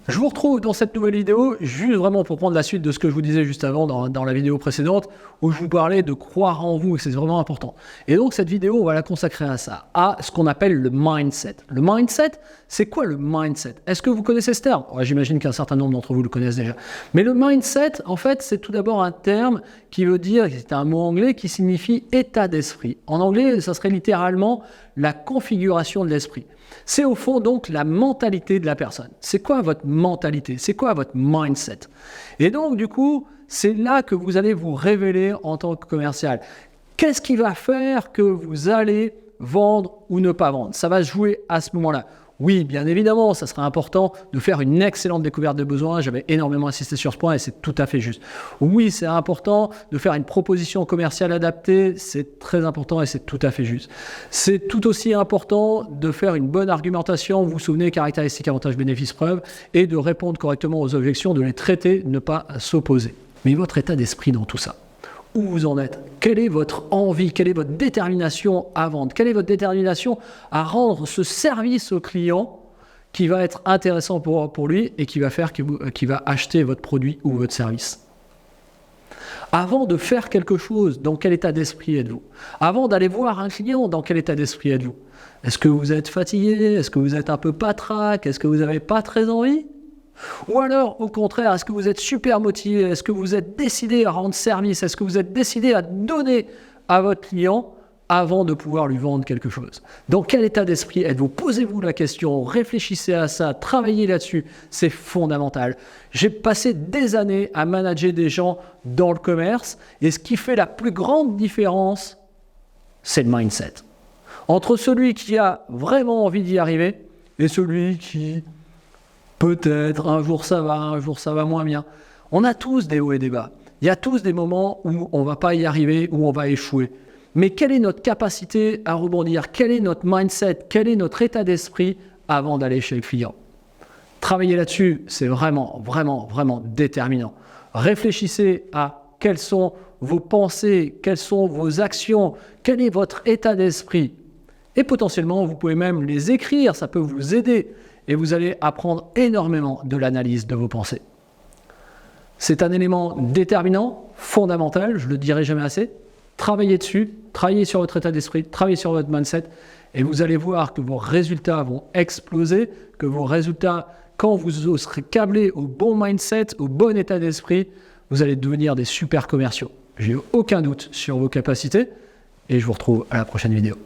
Je vous retrouve dans cette nouvelle vidéo, juste vraiment pour prendre la suite de ce que je vous disais juste avant dans la vidéo précédente, où je vous parlais de croire en vous, et c'est vraiment important. Et donc cette vidéo, on va la consacrer à ça, à ce qu'on appelle le mindset. Le mindset, c'est quoi le mindset? Est-ce que vous connaissez ce terme? Ouais, j'imagine qu'un certain nombre d'entre vous le connaissent déjà. Mais le mindset, en fait, c'est tout d'abord un terme qui veut dire, c'est un mot anglais qui signifie état d'esprit. En anglais, ça serait littéralement la configuration de l'esprit. C'est au fond donc la mentalité de la personne. C'est quoi votre mentalité? C'est quoi votre mindset? Et donc du coup, c'est là que vous allez vous révéler en tant que commercial. Qu'est-ce qui va faire que vous allez vendre ou ne pas vendre? Ça va se jouer à ce moment-là. Oui, bien évidemment, ça sera important de faire une excellente découverte de besoins. J'avais énormément insisté sur ce point et c'est tout à fait juste. Oui, c'est important de faire une proposition commerciale adaptée. C'est très important et c'est tout à fait juste. C'est tout aussi important de faire une bonne argumentation. Vous vous souvenez, caractéristiques, avantages, bénéfices, preuves, et de répondre correctement aux objections, de les traiter, ne pas s'opposer. Mais votre état d'esprit dans tout ça, où vous en êtes? Quelle est votre envie? Quelle est votre détermination à vendre? Quelle est votre détermination à rendre ce service au client qui va être intéressant pour lui et qui va faire qu'il va acheter votre produit ou votre service? Avant de faire quelque chose, dans quel état d'esprit êtes-vous? Avant d'aller voir un client, dans quel état d'esprit êtes-vous? Est-ce que vous êtes fatigué? Est-ce que vous êtes un peu patraque? Est-ce que vous n'avez pas très envie? Ou alors, au contraire, est-ce que vous êtes super motivé? Est-ce que vous êtes décidé à rendre service? Est-ce que vous êtes décidé à donner à votre client avant de pouvoir lui vendre quelque chose? Dans quel état d'esprit êtes-vous? Posez-vous la question, réfléchissez à ça, travaillez là-dessus, c'est fondamental. J'ai passé des années à manager des gens dans le commerce et ce qui fait la plus grande différence, c'est le mindset. Entre celui qui a vraiment envie d'y arriver et celui qui... peut-être, un jour ça va moins bien. On a tous des hauts et des bas. Il y a tous des moments où on ne va pas y arriver, où on va échouer. Mais quelle est notre capacité à rebondir? Quel est notre mindset? Quel est notre état d'esprit avant d'aller chez le client? Travailler là-dessus, c'est vraiment, vraiment, vraiment déterminant. Réfléchissez à quelles sont vos pensées, quelles sont vos actions, quel est votre état d'esprit. Et potentiellement, vous pouvez même les écrire, ça peut vous aider. Et vous allez apprendre énormément de l'analyse de vos pensées. C'est un élément déterminant, fondamental, je ne le dirai jamais assez. Travaillez dessus, travaillez sur votre état d'esprit, travaillez sur votre mindset, et vous allez voir que vos résultats vont exploser, que vos résultats, quand vous serez câblés au bon mindset, au bon état d'esprit, vous allez devenir des super commerciaux. J'ai aucun doute sur vos capacités, et je vous retrouve à la prochaine vidéo.